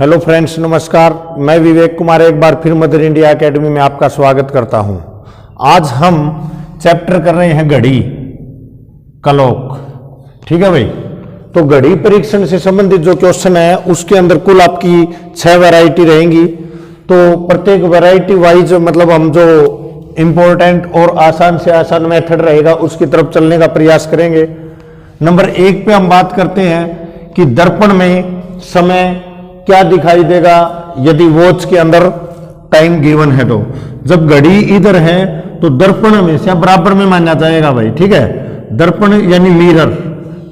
Hello friends, नमस्कार। मैं विवेक कुमार एक बार फिर मदर इंडिया एकेडमी में आपका स्वागत करता हूं। आज हम चैप्टर कर रहे हैं घड़ी कलॉक। ठीक है भाई। तो घड़ी परीक्षण से संबंधित जो क्वेश्चन है उसके अंदर कुल आपकी 6 वैरायटी रहेंगी। तो प्रत्येक वैरायटी वाइज मतलब हम जो इंपॉर्टेंट और आसान से आसान मेथड रहेगा उसकी तरफ चलने का प्रयास करेंगे। नंबर 1 पे हम बात करते हैं कि दर्पण में समय क्या दिखाई देगा यदि वॉच के अंदर टाइम गिवन है। तो जब घड़ी इधर है तो दर्पण हमेशा बराबर में माना जाएगा भाई। ठीक है। दर्पण यानी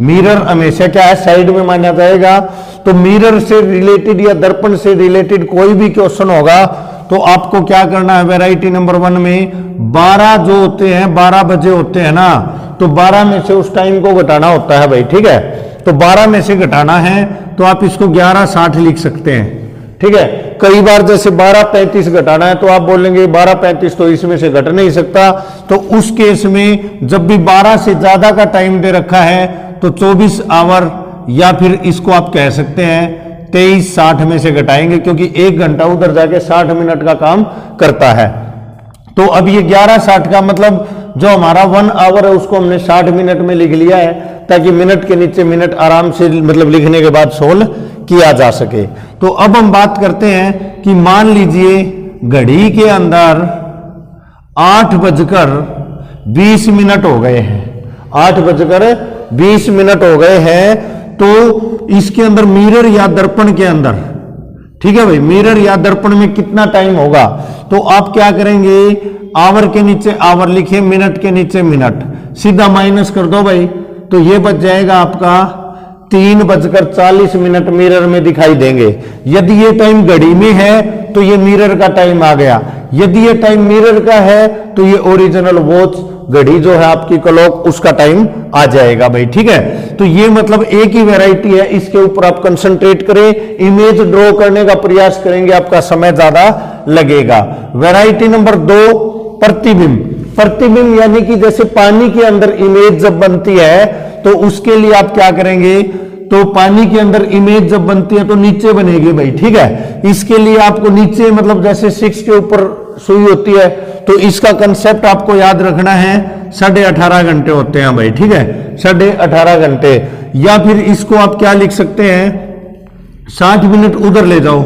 मिरर हमेशा क्या है, साइड में माना जाएगा। तो मिरर से रिलेटेड या दर्पण से रिलेटेड कोई भी क्वेश्चन होगा तो आपको क्या करना है, वैरायटी नंबर 1 में 12 जो होते हैं 12 बजे होते हैं ना, तो 12 में से उस टाइम को घटाना होता है भाई। ठीक है। तो 12 में से घटाना है तो आप इसको 11:60 लिख सकते हैं। ठीक है। कई बार जैसे 12:35 घटाना है तो आप बोलेंगे 12:35 तो इसमें से घट नहीं सकता। तो उस केस में जब भी 12 से ज्यादा का टाइम दे रखा है तो 24 आवर या फिर इसको आप कह सकते हैं 23:60 में से घटाएंगे, क्योंकि 1 घंटा उधर जाके 60 मिनट का काम करता है। तो अब ये 11:60 का मतलब जो हमारा 1 आवर है उसको हमने 60 मिनट में लिख लिया है, ताकि मिनट के नीचे मिनट आराम से मतलब लिखने के बाद सोल्व किया जा सके। तो अब हम बात करते हैं कि मान लीजिए घड़ी के अंदर 8:20 हो गए हैं। 8:20 हो गए हैं। तो इसके अंदर मिरर या दर्पण के अंदर, ठीक है भाई, मिरर या दर्पण में कितना टाइम होगा। तो आप क्या करेंगे, आवर के नीचे आवर लिखिए, मिनट के नीचे मिनट, सीधा माइनस कर दो भाई। तो ये बच जाएगा आपका 3:40 मिरर में दिखाई देंगे। यदि ये टाइम घड़ी में है तो ये मिरर का टाइम आ गया। यदि ये टाइम मिरर का है तो ये ओरिजिनल वॉच घड़ी जो है आपकी क्लॉक उसका टाइम आ जाएगा भाई। ठीक है। तो ये मतलब एक ही वैरायटी है, इसके ऊपर आप कंसंट्रेट करें, इमेज ड्रॉ करने का प्रयास करेंगे, आपका समय ज्यादा लगेगा। वैरायटी नंबर 2 प्रतिबिंब। प्रतिबिंब यानी कि जैसे पानी के अंदर इमेज जब बनती है तो उसके लिए आप क्या करेंगे, तो पानी के अंदर इमेज जब बनती है तो नीचे बनेगी भाई। ठीक है। इसके लिए आपको नीचे मतलब जैसे 6 के ऊपर सुई होती है तो इसका कंसेप्ट आपको याद रखना है, 18.5 घंटे होते हैं भाई। ठीक है। 18.5 घंटे। या फिर इसको आप क्या लिख सकते हैं, 60 मिनट उधर ले जाओ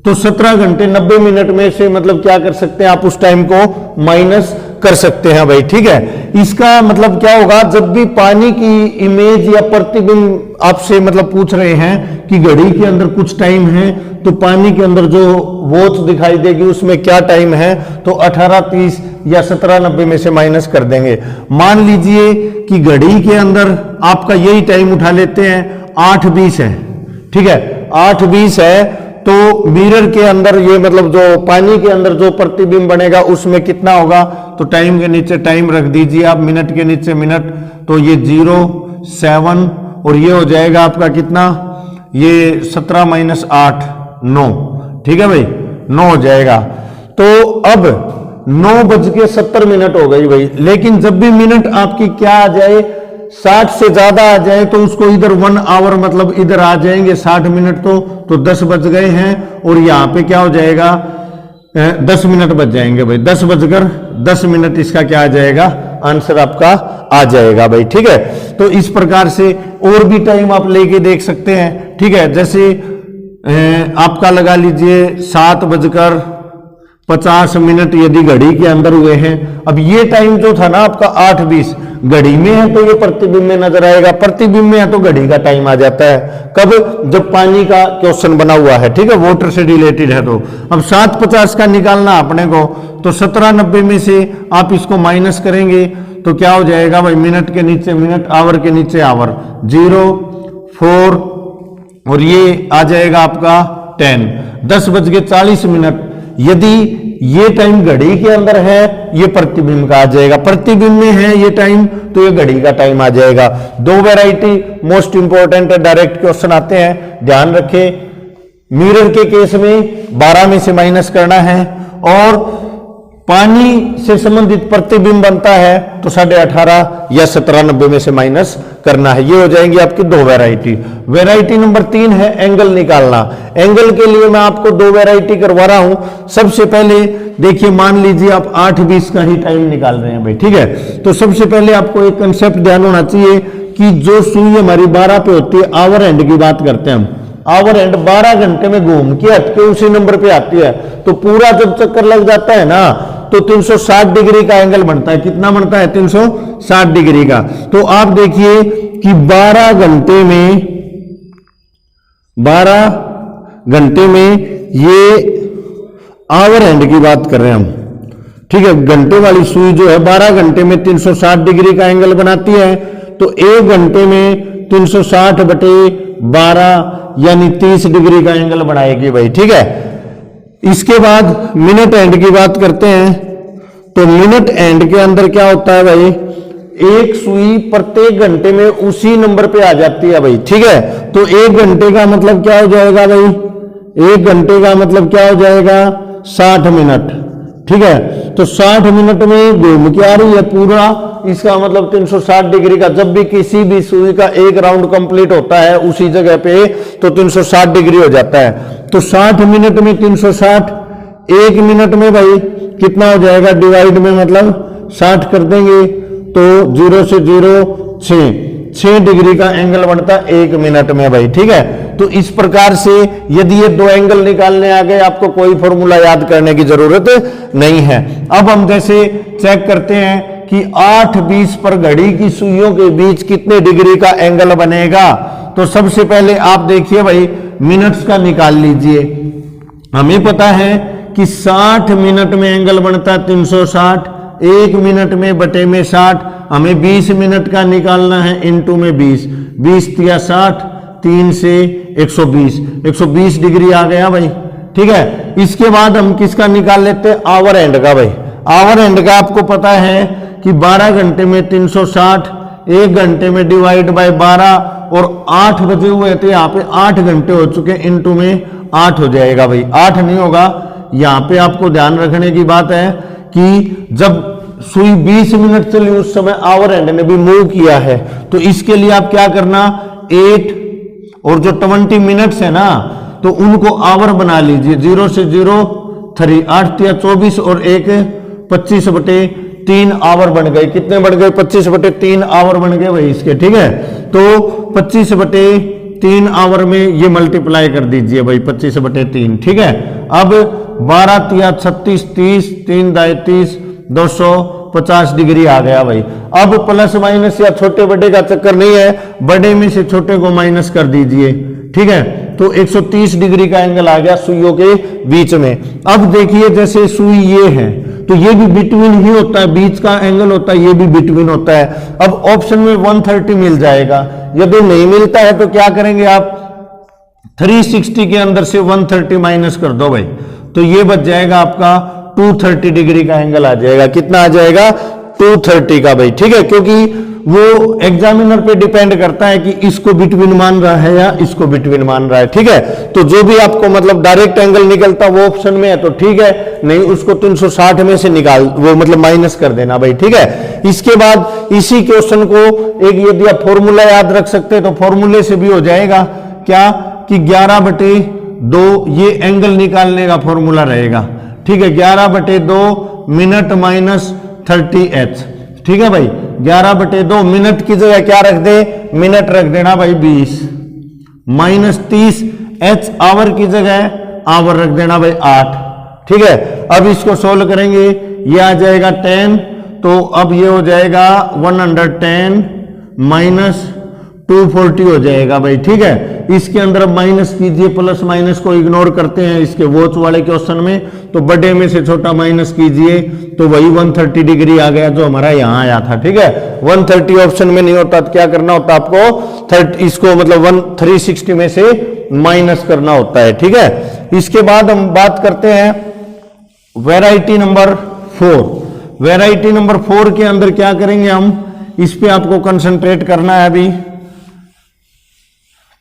तो 17 घंटे 90 मिनट में से मतलब क्या कर सकते हैं आप, उस टाइम को माइनस कर सकते हैं भाई। ठीक है। इसका मतलब क्या होगा, जब भी पानी की इमेज या प्रतिबिंब आपसे मतलब पूछ रहे हैं कि घड़ी के अंदर कुछ टाइम है तो पानी के अंदर जो वॉच दिखाई देगी उसमें क्या टाइम है, तो 18:30 या 17:90 में से माइनस कर देंगे। मान लीजिए कि घड़ी के अंदर आपका यही टाइम उठा लेते हैं 8:20 है। ठीक है। 8:20 है तो मिरर के अंदर ये मतलब जो पानी के अंदर जो प्रतिबिंब बनेगा उसमें कितना होगा, तो टाइम के नीचे टाइम रख दीजिए आप, मिनट के नीचे मिनट, तो ये 0, 7 और ये हो जाएगा आपका कितना, ये 17 - 8 9। ठीक है भाई, 9 हो जाएगा। तो अब 9:70 हो गई भाई। लेकिन जब भी मिनट आपकी क्या आ जाए, 60 से ज्यादा आ जाए तो उसको इधर 1 आवर मतलब इधर आ जाएंगे 60 मिनट। तो 10 बज गए हैं और यहाँ पे क्या हो जाएगा, 10 मिनट बच जाएंगे भाई। 10:10 इसका क्या आ जाएगा, आंसर आपका आ जाएगा भाई। ठीक है। तो इस प्रकार से और भी टाइम आप लेके देख सकते हैं। ठीक है। जैसे आपका लगा लीजिए 7:50 यदि घड़ी के अंदर हुए हैं। अब ये टाइम जो था ना आपका 8:20 घड़ी में है तो ये प्रतिबिंब में नजर आएगा, प्रतिबिंब में है तो घड़ी का टाइम आ जाता है। कब, जब पानी का क्वेश्चन बना हुआ है। ठीक है। वाटर से रिलेटेड है। तो अब 7:50 का निकालना अपने को, तो 17:90 में से आप इसको माइनस करेंगे तो क्या हो जाएगा भाई, मिनट के नीचे मिनट, आवर के नीचे आवर, 0, 4 और ये आ जाएगा आपका 10। 10:40 यदि ये टाइम घड़ी के अंदर है ये प्रतिबिंब का आ जाएगा, प्रतिबिंब में है ये टाइम तो ये घड़ी का टाइम आ जाएगा। 2 वैरायटी मोस्ट इंपॉर्टेंट है, डायरेक्ट क्वेश्चन आते हैं, ध्यान रखें। मिरर के केस में 12 में से माइनस करना है और पानी से संबंधित प्रतिबिंब बनता है तो 18.5 या 1790 में से माइनस करना है। ये हो जाएंगी आपकी दो वैरायटी। वैरायटी नंबर 3 है एंगल निकालना। एंगल के लिए मैं आपको दो वैरायटी करवा रहा हूं। सबसे पहले देखिए, मान लीजिए आप 8:20 का ही टाइम निकाल रहे हैं भाई, ठीक है। तो सबसे पहले आपको एक कंसेप्ट ध्यान होना चाहिए कि जो सुई हमारी 12 पे होती है, आवर एंड की बात करते हैं हम, आवर एंड 12 घंटे में घूम के हट के उसी नंबर पे आती है, तो पूरा जब चक्कर लग जाता है ना तो 360 डिग्री का एंगल बनता है। कितना बनता है? 360 डिग्री का। तो आप देखिए कि 12 घंटे में ये आवर एंड की बात कर रहे हैं हम, ठीक है। घंटे वाली सुई जो है 12 घंटे में 360 डिग्री का एंगल बनाती है, तो 1 घंटे में 360 बटे 12 यानी 30 डिग्री का एंगल बनाएगी भाई, ठीक है। इसके बाद मिनट एंड की बात करते हैं। तो मिनट एंड के अंदर क्या होता है भाई, एक सुई प्रत्येक घंटे में उसी नंबर पे आ जाती है भाई, ठीक है। तो 1 घंटे का मतलब क्या हो जाएगा भाई, 1 घंटे का मतलब क्या हो जाएगा, 60 मिनट, ठीक है। तो 60 मिनट में घूम के आ रही है पूरा, इसका मतलब 360 डिग्री का। जब भी किसी भी सुई का एक राउंड कंप्लीट होता है उसी जगह पे, तो 360 डिग्री हो जाता है। तो 60 मिनट में 360, 1 मिनट में भाई कितना हो जाएगा, डिवाइड में मतलब 60 कर देंगे तो 0 से 0 6 डिग्री का एंगल बनता है 1 मिनट में भाई, ठीक है। तो इस प्रकार से यदि ये दो एंगल निकालने आ गए, आपको कोई फॉर्मूला याद करने की जरूरत नहीं है। अब हम जैसे चेक करते हैं कि 8:20 पर घड़ी की सुइयों के बीच कितने डिग्री का एंगल बनेगा। तो सबसे पहले आप देखिए भाई, मिनट्स का निकाल लीजिए। हमें पता है कि 60 मिनट में एंगल बनता है 360, 1 मिनट में बटे में 60, हमें 20 मिनट का निकालना है, इनटू में 20, 20 या 60, 3 से 120 डिग्री आ गया भाई, ठीक है। इसके बाद हम किसका निकाल लेते हैं, आवर एंड का भाई। आवर एंड का आपको पता है कि 12 घंटे में 360, 1 घंटे में डिवाइड बाय 12, और 8 बजे हुए थे, यहाँ पे 8 घंटे हो चुके, इनटू में 8 हो जाएगा भाई, 8 नहीं होगा। यहाँ पे आपको ध्यान रखने की बात है कि जब सुई 20 मिनट चली उस समय आवर एंड ने भी मूव किया है, तो इसके लिए आप क्या करना, 8 और जो 20 मिनट्स है ना, तो उनको आवर बना लीजिए। 0 से 0 3, 8 या 24 और 1 25 बटे 3 आवर बन गए। कितने बन गए, 25 बटे 3 आवर बन गए भाई इसके, ठीक है। तो 25 बटे 3 आवर में ये मल्टीप्लाई कर दीजिए भाई, 25 बटे 3, ठीक है। अब 12 या 36, 30, 3 दाए 30, 250 डिग्री आ गया भाई। अब प्लस माइनस या छोटे बड़े का चक्कर नहीं है, बड़े में से छोटे को माइनस कर दीजिए, ठीक है। तो 130 डिग्री का एंगल आ गया सुइयों के बीच में। अब देखिए, जैसे सुई ये है तो ये भी बिटवीन ही होता है, बीच का एंगल होता है, ये भी बिटवीन होता है। अब ऑप्शन में 130 मिल जाएगा, यदि नहीं मिलता है तो क्या करेंगे आप, 360 के अंदर से 130 माइनस कर दो भाई, तो ये बच जाएगा आपका 230 डिग्री का एंगल आ जाएगा। कितना आ जाएगा, 230 का भाई, ठीक है। क्योंकि वो एग्जामिनर पे डिपेंड करता है कि इसको बिटवीन मान रहा है या इसको बिटवीन मान रहा है, ठीक है। तो जो भी आपको मतलब डायरेक्ट एंगल निकलता वो ऑप्शन में है तो ठीक है, नहीं उसको 360 में से निकाल, वो मतलब माइनस कर देना भाई, ठीक है। इसके बाद इसी क्वेश्चन को एक यदि आप फॉर्मूला याद रख सकते हैं तो फॉर्मूले से भी हो जाएगा, क्या कि 11/2 ये एंगल निकालने का फॉर्मूला रहेगा, ठीक है। 11/2 मिनट माइनस 30h, ठीक है भाई। 11/2 मिनट की जगह क्या रख दे, मिनट रख देना भाई 20, माइनस 30h आवर की जगह आवर रख देना भाई 8, ठीक है। अब इसको सोल्व करेंगे, ये आ जाएगा 10, तो अब ये हो जाएगा 110 माइनस 240 हो जाएगा भाई, ठीक है। इसके अंदर माइनस कीजिए, प्लस माइनस को इग्नोर करते हैं इसके वॉच वाले क्वेश्चन में, तो बड़े में से छोटा माइनस कीजिए, तो वही 130 डिग्री आ गया जो हमारा यहाँ आया था, ठीक है। 130 ऑप्शन में नहीं होता तो क्या करना होता आपको, इसको मतलब 360 में से माइनस करना होता है, ठीक है। इसके बाद हम बात करते हैं वेराइटी नंबर 4। वेराइटी नंबर 4 के अंदर क्या करेंगे हम, इस पे आपको कंसंट्रेट करना है अभी।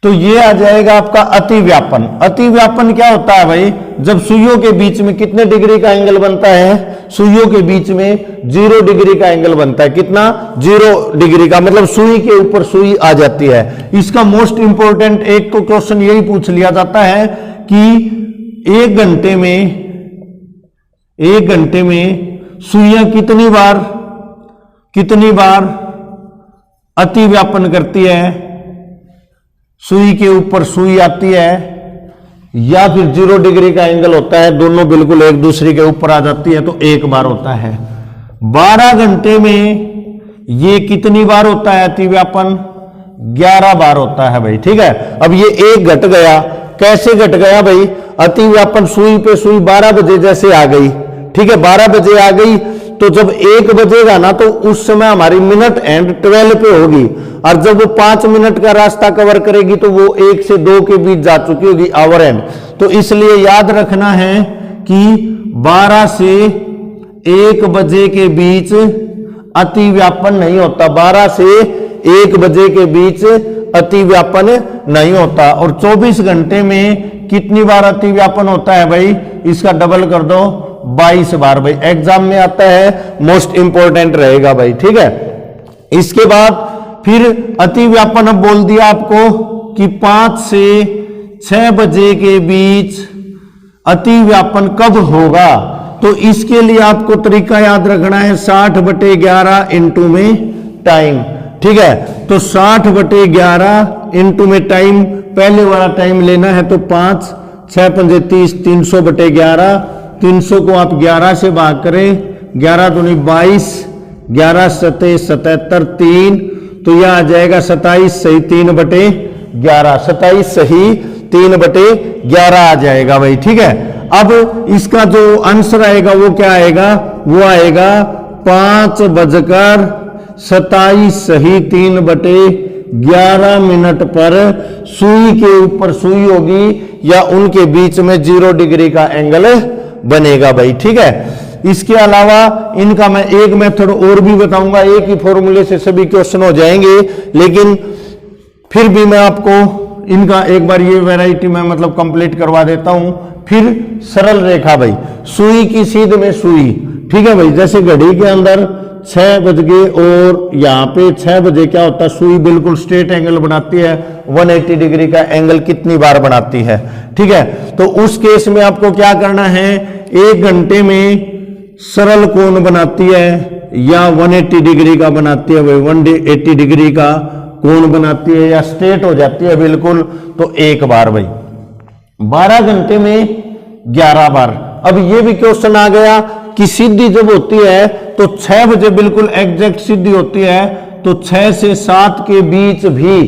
तो ये आ जाएगा आपका अतिव्यापन। अतिव्यापन क्या होता है भाई, जब सुइयों के बीच में कितने डिग्री का एंगल बनता है, सुइयों के बीच में 0 डिग्री का एंगल बनता है। कितना? 0 डिग्री का, मतलब सुई के ऊपर सुई आ जाती है। इसका मोस्ट इंपॉर्टेंट एक तो क्वेश्चन यही पूछ लिया जाता है कि एक घंटे में सुइयां कितनी बार अति व्यापन करती है, सुई के ऊपर सुई आती है, या फिर 0 डिग्री का एंगल होता है, दोनों बिल्कुल एक दूसरे के ऊपर आ जाती है तो एक बार होता है। 12 घंटे में ये कितनी बार होता है अति व्यापन? 11 बार होता है भाई। ठीक है, अब ये एक घट गया, कैसे घट गया भाई? अति व्यापन सुई पे सुई 12 बजे जैसे आ गई। ठीक है, 12 बजे आ गई तो जब 1 बजेगा ना तो उस समय हमारी मिनट एंड 12 पे होगी, और जब वो 5 मिनट का रास्ता कवर करेगी तो वो 1 से 2 के बीच जा चुकी होगी आवर एंड। तो इसलिए याद रखना है कि 12 से 1 बजे के बीच अति व्यापन नहीं होता। 12 से 1 बजे के बीच अति व्यापन नहीं होता। और 24 घंटे में कितनी बार अति व्यापन होता है भाई? इसका डबल कर दो, 22 बार भाई। एग्जाम में आता है, मोस्ट इंपॉर्टेंट रहेगा भाई। ठीक है, इसके बाद फिर अति व्यापन अब बोल दिया आपको कि 5 से 6 बजे के बीच अति व्यापन कब होगा। तो इसके लिए आपको तरीका याद रखना है, 60/11 इंटू में टाइम। ठीक है, तो 60/11 इंटू में टाइम, पहले वाला टाइम लेना है तो 5, 6 पंजे 30, 300/11। 300 को आप 11 से भाग करें, 11 दूनी 22, 11 सते 77, 3, तो यह आ जाएगा 27 सही 3/11, 27 सही 3/11 आ जाएगा भाई। ठीक है, अब इसका जो आंसर आएगा वो क्या आएगा? वो आएगा 5:27 सही 3/11 मिनट पर सुई के ऊपर सुई होगी या उनके बीच में 0 डिग्री का एंगल बनेगा भाई। ठीक है, इसके अलावा इनका मैं एक मेथड और भी बताऊंगा, एक ही फॉर्मूले से सभी क्वेश्चन हो जाएंगे, लेकिन फिर भी मैं आपको इनका एक बार ये वैरायटी मैं मतलब कंप्लीट करवा देता हूं। फिर सरल रेखा भाई, सुई की सीध में सुई। ठीक है भाई, जैसे घड़ी के अंदर 6 बज गए और यहाँ पे 6 बजे क्या होता है? सुई बिल्कुल स्ट्रेट एंगल बनाती है, 180 डिग्री का एंगल कितनी बार बनाती है। ठीक है, तो उस केस में आपको क्या करना है? 1 घंटे में सरल कोण बनाती है या 180 डिग्री का बनाती है भाई, 180 डिग्री का कोण बनाती है या स्ट्रेट हो जाती है बिल्कुल, तो 1 बार भाई। 12 घंटे में 11 बार। अब ये भी क्वेश्चन आ गया कि सीधी जब होती है तो 6 बजे बिल्कुल एग्जैक्ट सीधी होती है, तो 6 से 7 के बीच भी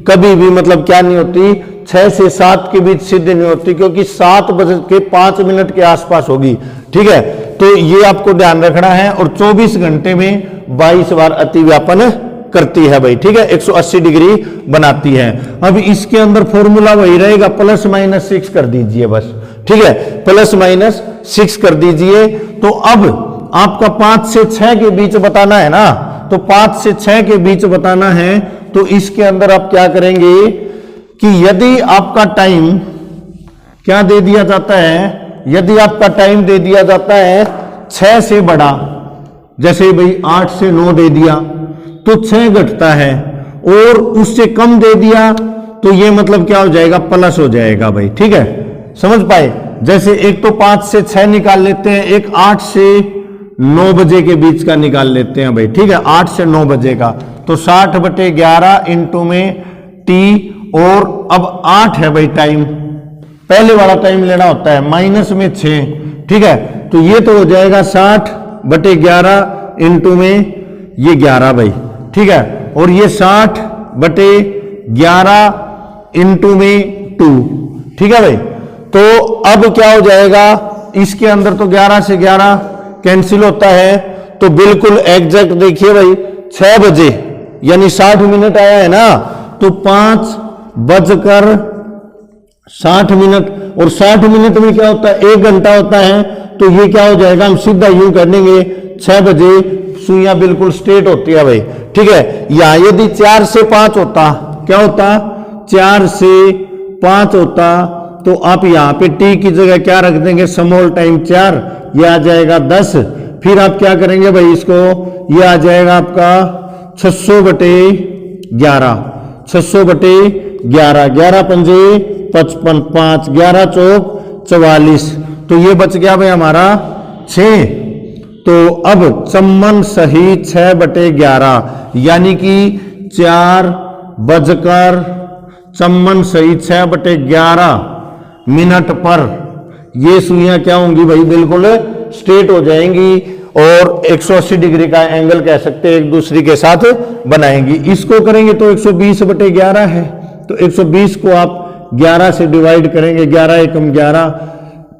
कभी भी मतलब क्या नहीं होती? 6 से 7 के बीच सीधी नहीं होती, क्योंकि 7:05 के आसपास होगी। ठीक है, तो ये आपको ध्यान रखना है। और 24 घंटे में 22 बार अति व्यापन करती है भाई। ठीक है, 180 डिग्री बनाती है। अब इसके अंदर फॉर्मूला वही रहेगा, +-6 कर दीजिए बस। ठीक है, +-6 कर दीजिए। तो अब आपका 5 से 6 के बीच बताना है ना, तो 5 से 6 के बीच बताना है, तो इसके अंदर आप क्या करेंगे कि यदि आपका टाइम क्या दे दिया जाता है, यदि आपका टाइम दे दिया जाता है 6 से बड़ा, जैसे भाई 8 से 9 दे दिया तो 6 घटता है, और उससे कम दे दिया तो ये मतलब क्या हो जाएगा? प्लस हो जाएगा भाई। ठीक है, समझ पाए? जैसे एक तो 5 से 6 निकाल लेते हैं, एक 8 से 9 बजे के बीच का निकाल लेते हैं भाई। ठीक है, 8 से 9 बजे का, तो 60/11 इंटू में टी, और अब 8 है भाई टाइम, पहले वाला टाइम लेना होता है, माइनस में 6। ठीक है, तो ये तो हो जाएगा 60/11 इंटू में ये 11 भाई। ठीक है, और ये 60/11 इंटू में 2। ठीक है भाई, तो अब क्या हो जाएगा? इसके अंदर तो 11 से 11 कैंसिल होता है, तो बिल्कुल एग्जैक्ट देखिए भाई 6 बजे यानी 60 मिनट आया है ना, तो 5:60, और 60 मिनट में क्या होता है? 1 घंटा होता है, तो ये क्या हो जाएगा? हम सीधा यूं कर देंगे, 6 बजे सुइयां बिल्कुल स्ट्रेट होती है भाई। ठीक है, या यदि 4 से 5 होता, क्या होता? 4 से 5 होता, तो आप यहां पे टी की जगह क्या रख देंगे? स्मॉल टाइम 4, ये आ जाएगा 10 फिर आप क्या करेंगे भाई, इसको ये आ जाएगा आपका 600/11, 600/11, 11 पंजे 55, 5 11 चौक 44, तो ये बच गया भाई हमारा 6। तो अब चम्मन सही 6/11, यानी कि 4 बजकर चम्मन सही 6/11 मिनट पर ये सुइयां क्या होंगी भाई, बिल्कुल स्ट्रेट हो जाएंगी और 180 डिग्री का एंगल कह सकते हैं एक दूसरे के साथ बनाएंगी। इसको करेंगे तो 120/11 है, तो 120 को आप 11 से डिवाइड करेंगे, 11 एकम 11,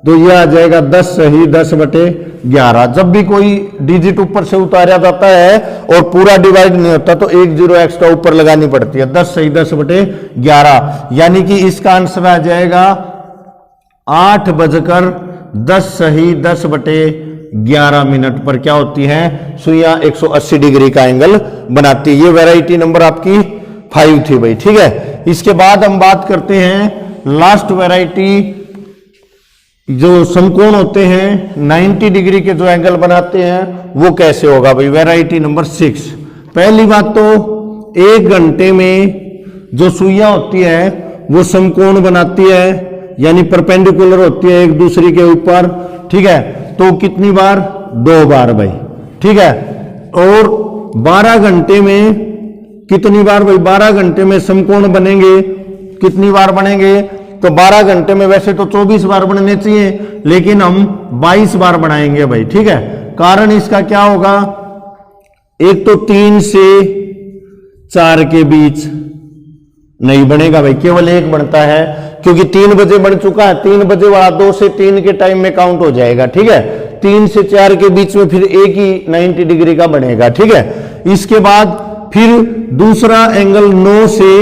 तो ये आ जाएगा 10 सही 10/11। जब भी कोई डिजिट ऊपर से उतारा जाता है और पूरा डिवाइड नहीं होता तो 1 0 एक्स्ट्रा ऊपर लगानी पड़ती है, 10 सही 10/11, यानी कि इसका आंसर आ जाएगा 8 बजकर 10 सही 10/11 मिनट पर क्या होती है, सुइयां 180 डिग्री का एंगल बनाती है। ये वैरायटी नंबर आपकी 5 थी भाई, ठीक है। इसके बाद हम बात करते हैं लास्ट वैरायटी, जो समकोण होते हैं 90 डिग्री के जो एंगल बनाते हैं वो कैसे होगा भाई, वैरायटी नंबर 6। पहली बात तो 1 घंटे में जो सुइयां होती है वो समकोण बनाती है, यानी परपेंडिकुलर होती है एक दूसरे के ऊपर, ठीक है। तो कितनी बार, 2 बार भाई, ठीक है। और 12 घंटे में कितनी बार भाई, 12 घंटे में समकोण बनेंगे, कितनी बार बनेंगे, तो 12 घंटे में वैसे तो 24 बार बनने चाहिए, लेकिन हम 22 बार बनाएंगे भाई, ठीक है। कारण इसका क्या होगा, एक तो 3 से 4 के बीच नहीं बनेगा भाई, केवल 1 बनता है, क्योंकि 3 बजे बन चुका है, 3 बजे वाला 2 से 3 के टाइम में काउंट हो जाएगा, ठीक है। 3 से 4 के बीच में फिर एक ही 90 डिग्री का बनेगा, ठीक है। इसके बाद फिर दूसरा एंगल 9 से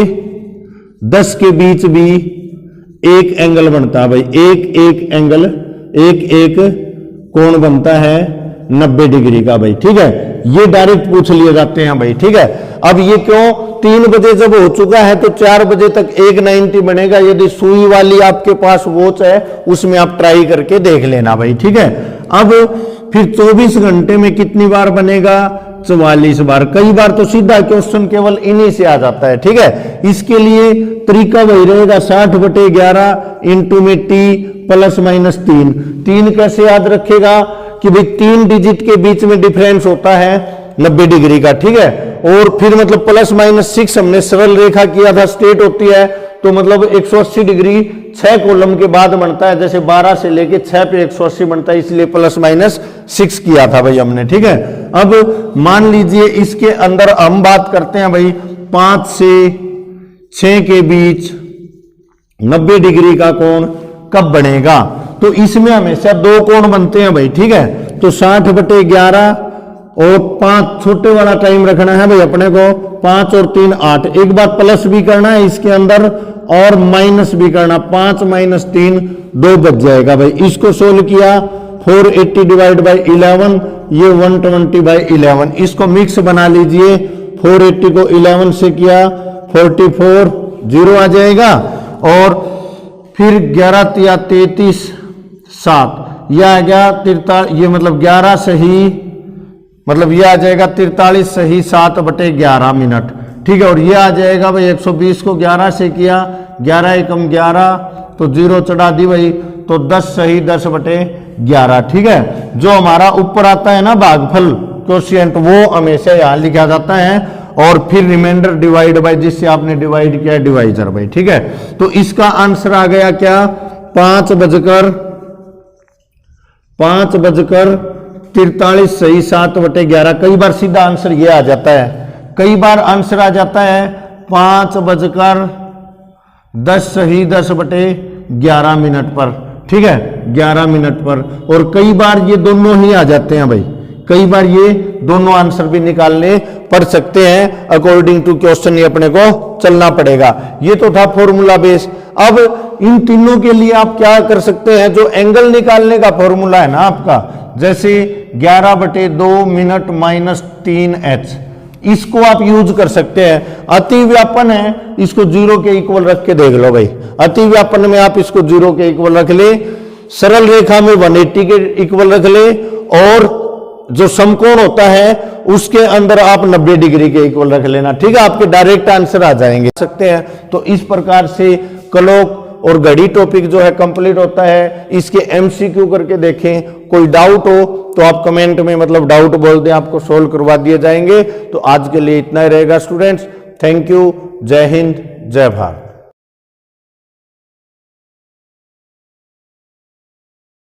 10 के बीच भी एक एंगल बनता है भाई, एक एंगल, एक कोण बनता है 90 डिग्री का भाई, ठीक है। ये डायरेक्ट पूछ लिए जाते हैं भाई, ठीक है। अब ये क्यों, 3 बजे जब हो चुका है तो 4 बजे तक एक 90 बनेगा। यदि सुई वाली आपके पास वॉच है उसमें आप ट्राई करके देख लेना भाई, ठीक है। अब फिर 24 घंटे में कितनी बार बनेगा, 44 बार। कई बार तो सीधा क्वेश्चन केवल इन्हीं से आ जाता है, ठीक है। इसके लिए तरीका वही रहेगा, 60/11 इंटू में t +-3। 3 कैसे याद रखेगा कि भाई 3 डिजिट के बीच में डिफरेंस होता है 90 डिग्री का, ठीक है। और फिर मतलब +-6 हमने सरल रेखा किया था, स्ट्रेट होती है, तो मतलब 180 डिग्री 6 कॉलम के बाद बनता है, जैसे 12 से लेके 6 पे 180 बनता है, इसलिए +-6 किया था भाई हमने, ठीक है। अब मान लीजिए इसके अंदर हम बात करते हैं भाई 5 से 6 के बीच 90 डिग्री का कोण कब बनेगा, तो इसमें हमेशा 2 कोण बनते हैं भाई, ठीक है। तो 60/11 और 5 छोटे वाला टाइम रखना है भाई अपने को, 5 और 3 8। एक बार प्लस भी करना है इसके अंदर और माइनस भी करना, 5 - 3 2 बच जाएगा भाई। इसको सोल्व किया, 480/11, ये 120/11। इसको मिक्स बना लीजिए, 480 को 11 से किया 44, 0 आ जाएगा। और फिर 11 × 33 7, यह आ गया 43, ये मतलब 11 सही, मतलब ये आ जाएगा 43 सही 7/11 मिनट, ठीक है। और ये आ जाएगा भाई 120 को 11 से किया, 11 एकम 11, तो 0 चढ़ा दी भाई, तो 10 सही 10/11, ठीक है। जो हमारा ऊपर आता है ना भागफल कोशिएंट, वो हमेशा यहां लिखा जाता है, और फिर रिमाइंडर डिवाइड बाय जिससे आपने डिवाइड किया डिवाइजर भाई, ठीक है। तो इसका आंसर आ गया क्या, 5 बजकर 43 सही 7/11। कई बार सीधा आंसर ये आ जाता है, कई बार आंसर आ जाता है 5 बजकर 10 सही 10/11 मिनट पर, ठीक है, 11 मिनट पर। और कई बार ये दोनों ही आ जाते हैं भाई, कई बार ये दोनों आंसर भी निकालने पड़ सकते हैं, अकॉर्डिंग टू क्वेश्चन ये अपने को चलना पड़ेगा। ये तो था फॉर्मूला बेस। अब इन तीनों के लिए आप क्या कर सकते हैं, जो एंगल निकालने का फॉर्मूला है ना आपका, जैसे 11/2 मिनट -3h, इसको आप यूज कर सकते हैं। अति व्यापन है, इसको 0 के इक्वल रख के देख लो भाई। अति व्यापन में आप इसको 0 के इक्वल रख ले, सरल रेखा में 180 के इक्वल रख ले, और जो समकोण होता है उसके अंदर आप 90 डिग्री के इक्वल रख लेना, ठीक है, आपके डायरेक्ट आंसर आ जाएंगे सकते हैं। तो इस प्रकार से कलोक और घड़ी टॉपिक जो है कंप्लीट होता है। इसके एमसीक्यू करके देखें, कोई डाउट हो तो आप कमेंट में मतलब डाउट बोल दें, आपको सोल्व करवा दिए जाएंगे। तो आज के लिए इतना ही रहेगा स्टूडेंट्स। Thank you. जय हिंद, जय भारत।